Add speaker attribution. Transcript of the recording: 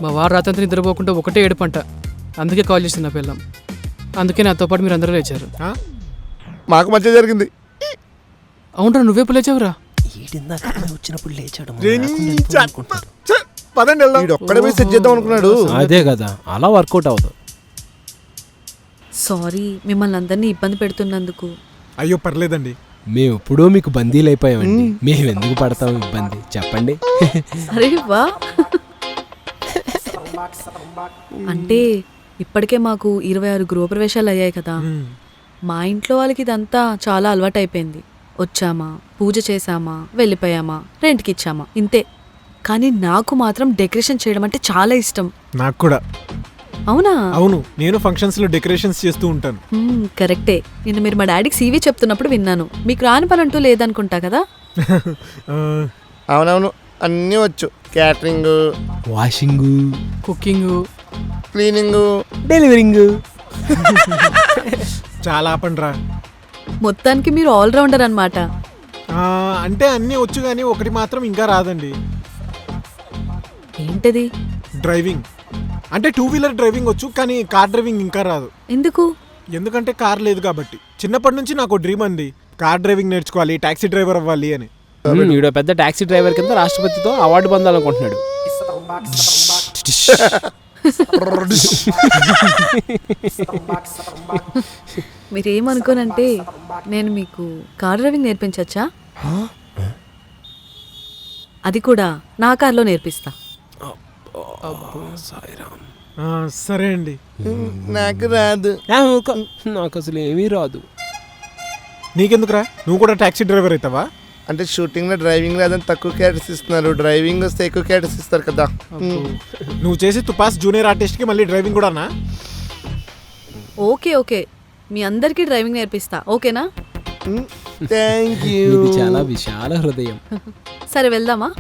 Speaker 1: మా వారు రాత్రి నిద్రపోకుండా ఒకటే ఏడుపంట. అందుకే కాల్ చేసింది నా పిల్లం. అందుకే నాతో పాటు మీరు అందరూ లేచారు.
Speaker 2: మాకు మంచి జరిగింది.
Speaker 1: అవునరా, నువ్వే లేచావురా?
Speaker 3: వచ్చినప్పుడు లేచాడు.
Speaker 2: పదండి వెళ్దాం. వీడు ఒక్కడే పోయి సెట్ చేద్దాం అనుకున్నాడు.
Speaker 3: అదే కదా, అలా వర్కౌట్ అవ్వదు.
Speaker 4: సారీ మిమ్మల్ని అందరినీ ఇబ్బంది పెడుతున్నందుకు.
Speaker 5: అయ్యో పర్లేదండి.
Speaker 3: మేము ఎప్పుడూ మీకు బందీలు అయిపోయామండి. మేము ఎందుకు పడతాం ఇబ్బంది చెప్పండి.
Speaker 4: అరే వా, అంటే ఇప్పటికే మాకు 26 గృహప్రవేశాలు అయ్యాయి కదా. మా ఇంట్లో వాళ్ళకి ఇదంతా చాలా అలవాటు అయిపోయింది. వచ్చామా, పూజ చేసామా, వెళ్ళిపోయామా, రెంట్కి ఇచ్చామా, ఇంతే. కానీ నాకు మాత్రం డెకరేషన్ చేయడం అంటే చాలా ఇష్టం.
Speaker 5: నాకు కూడా.
Speaker 4: అవునా?
Speaker 5: అవును, నేను ఫంక్షన్స్ లో డెకరేషన్స్ చేస్తూ ఉంటాను.
Speaker 4: కరెక్టే. నిన్న మీరు మా డాడీకి సీవీ చెప్తున్నప్పుడు విన్నాను. మీకు రాని పని అంటూ లేదనుకుంటా కదా?
Speaker 2: అవునవును, అన్నీ వచ్చు. Catering,
Speaker 3: washing,
Speaker 1: cooking,
Speaker 2: cleaning,
Speaker 3: delivering.
Speaker 5: చాలా ఆపండ్రా.
Speaker 4: మొత్తానికి మీరు ఆల్రౌండర్ అన్నమాట.
Speaker 5: అంటే అన్నీ వచ్చు కానీ ఒకటి మాత్రం ఇంకా రాదండి.
Speaker 4: ఏంటది?
Speaker 5: డ్రైవింగ్. అంటే 2 వీలర్ డ్రైవింగ్ వచ్చు కానీ కార్ డ్రైవింగ్ ఇంకా రాదు.
Speaker 4: ఎందుకు?
Speaker 5: ఎందుకంటే కార్ లేదు కాబట్టి. చిన్నప్పటి నుంచి నాకు డ్రీమ్ అండి, కార్ డ్రైవింగ్ నేర్చుకోవాలి, టాక్సీ డ్రైవర్ అవ్వాలి అని.
Speaker 3: వీడు పెద్ద టాక్సీ డ్రైవర్ కింద రాష్ట్రపతితో అవార్డు పొందాలనుకుంటున్నాడు.
Speaker 4: మీరేమనుకోనంటే నేను మీకు కార్ డ్రైవింగ్ నేర్పించచ్చా? అది కూడా నా కార్లో నేర్పిస్తా.
Speaker 5: సరే అండి.
Speaker 2: నాకు రాదు.
Speaker 3: నాకు అసలు ఏమీ రాదు.
Speaker 5: నీకెందుకురా, నువ్వు కూడా టాక్సీ డ్రైవర్ అవుతావా?
Speaker 2: అంటే షూటింగ్ లో డ్రైవింగ్ రాదని తక్కువ క్యారెక్టర్స్ ఇస్తున్నారు, డ్రైవింగ్ వస్తే ఎక్కువ క్యారెక్టర్స్ ఇస్తారు కదా.
Speaker 5: నువ్వు చేసి తుపాస్ జూనియర్ ఆర్టిస్ట్ కి మళ్ళీ డ్రైవింగ్ కూడానా?
Speaker 4: ఓకే ఓకే, మీ అందరికీ డ్రైవింగ్ నేర్పిస్తా, ఓకేనా?
Speaker 2: Thank you.
Speaker 3: ఇది చాలా విశాల హృదయం.
Speaker 4: సరే వెళ్దామా?